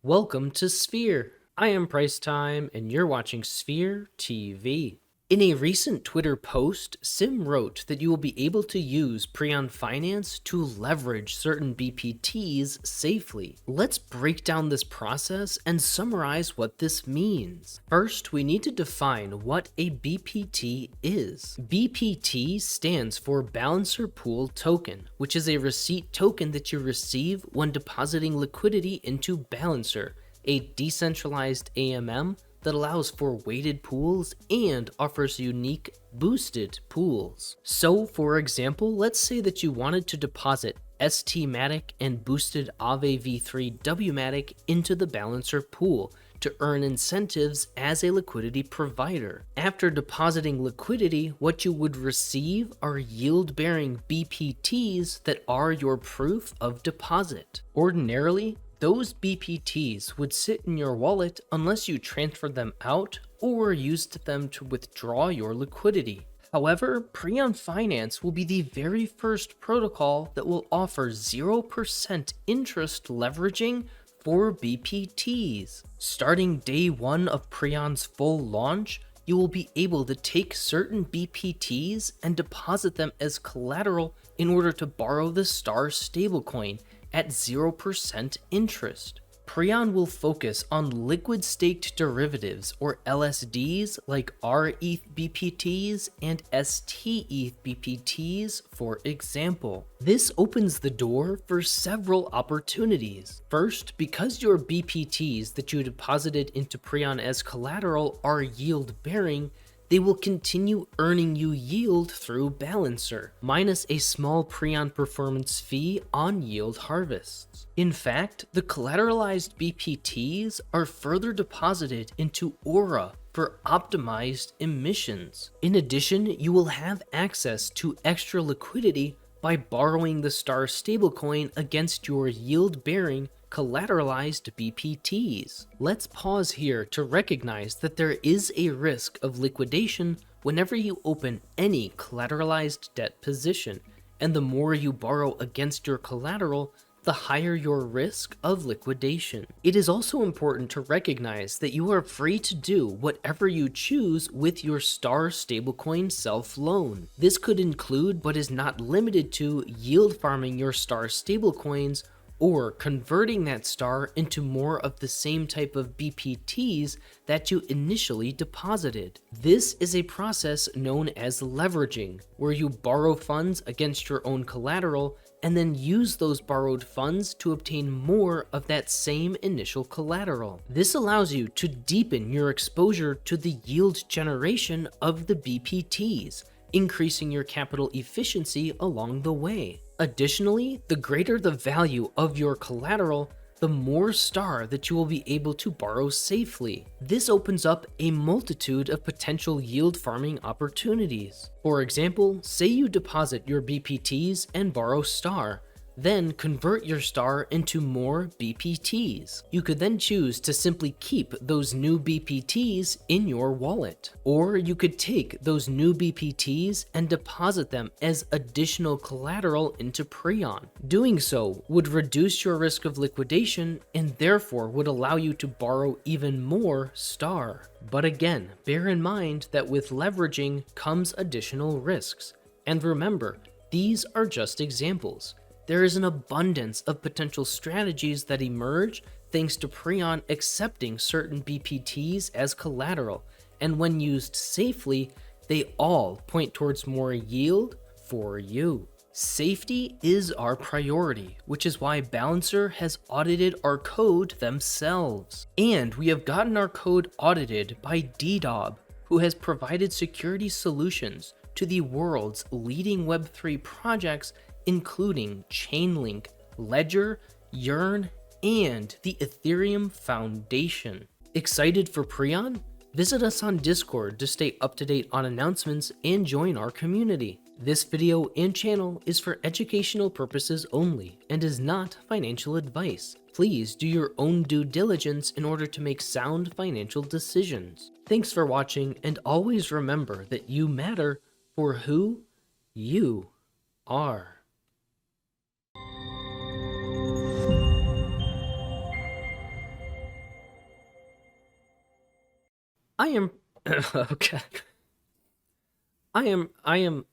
Welcome to Sphere. I am Price Time, and you're watching Sphere TV. In a recent Twitter post, Sim wrote that you will be able to use Preon Finance to leverage certain BPTs safely. Let's break down this process and summarize what this means. First, we need to define what a BPT is. BPT stands for Balancer Pool Token, which is a receipt token that you receive when depositing liquidity into Balancer, a decentralized AMM that allows for weighted pools and offers unique boosted pools. So for example, let's say that you wanted to deposit ST-Matic and boosted Aave v3 W-Matic into the Balancer pool to earn incentives as a liquidity provider. After depositing liquidity, what you would receive are yield-bearing BPTs that are your proof of deposit. Ordinarily, those BPTs would sit in your wallet unless you transferred them out or used them to withdraw your liquidity. However, Preon Finance will be the very first protocol that will offer 0% interest leveraging for BPTs. Starting day one of Preon's full launch, you will be able to take certain BPTs and deposit them as collateral in order to borrow the STAR stablecoin at 0% interest. Prion will focus on liquid staked derivatives or LSDs like RETH BPTs and STETH BPTs, for example. This opens the door for several opportunities. First, because your BPTs that you deposited into Prion as collateral are yield bearing, they will continue earning you yield through Balancer, minus a small Preon performance fee on yield harvests. In fact, the collateralized BPTs are further deposited into Aura for optimized emissions. In addition, you will have access to extra liquidity by borrowing the STAR stablecoin against your yield-bearing collateralized BPTs. Let's pause here to recognize that there is a risk of liquidation whenever you open any collateralized debt position, and the more you borrow against your collateral, the higher your risk of liquidation. It is also important to recognize that you are free to do whatever you choose with your STAR stablecoin self-loan. This could include, but is not limited to, yield farming your STAR stablecoins or converting that STAR into more of the same type of BPTs that you initially deposited. This is a process known as leveraging, where you borrow funds against your own collateral and then use those borrowed funds to obtain more of that same initial collateral. This allows you to deepen your exposure to the yield generation of the BPTs, increasing your capital efficiency along the way. Additionally, the greater the value of your collateral, the more STAR that you will be able to borrow safely. This opens up a multitude of potential yield farming opportunities. For example, say you deposit your BPTs and borrow STAR, then convert your STAR into more BPTs. You could then choose to simply keep those new BPTs in your wallet. Or you could take those new BPTs and deposit them as additional collateral into Preon. Doing so would reduce your risk of liquidation and therefore would allow you to borrow even more STAR. But again, bear in mind that with leveraging comes additional risks. And remember, these are just examples. There is an abundance of potential strategies that emerge thanks to Preon accepting certain BPTs as collateral, and when used safely, they all point towards more yield for you. Safety is our priority, which is why Balancer has audited our code themselves. And we have gotten our code audited by DDoB, who has provided security solutions to the world's leading Web3 projects, including Chainlink, Ledger, Yearn, and the Ethereum Foundation. Excited for Preon? Visit us on Discord to stay up to date on announcements and join our community. This video and channel is for educational purposes only and is not financial advice. Please do your own due diligence in order to make sound financial decisions. Thanks for watching, and always remember that you matter for who you are. I am okay. I am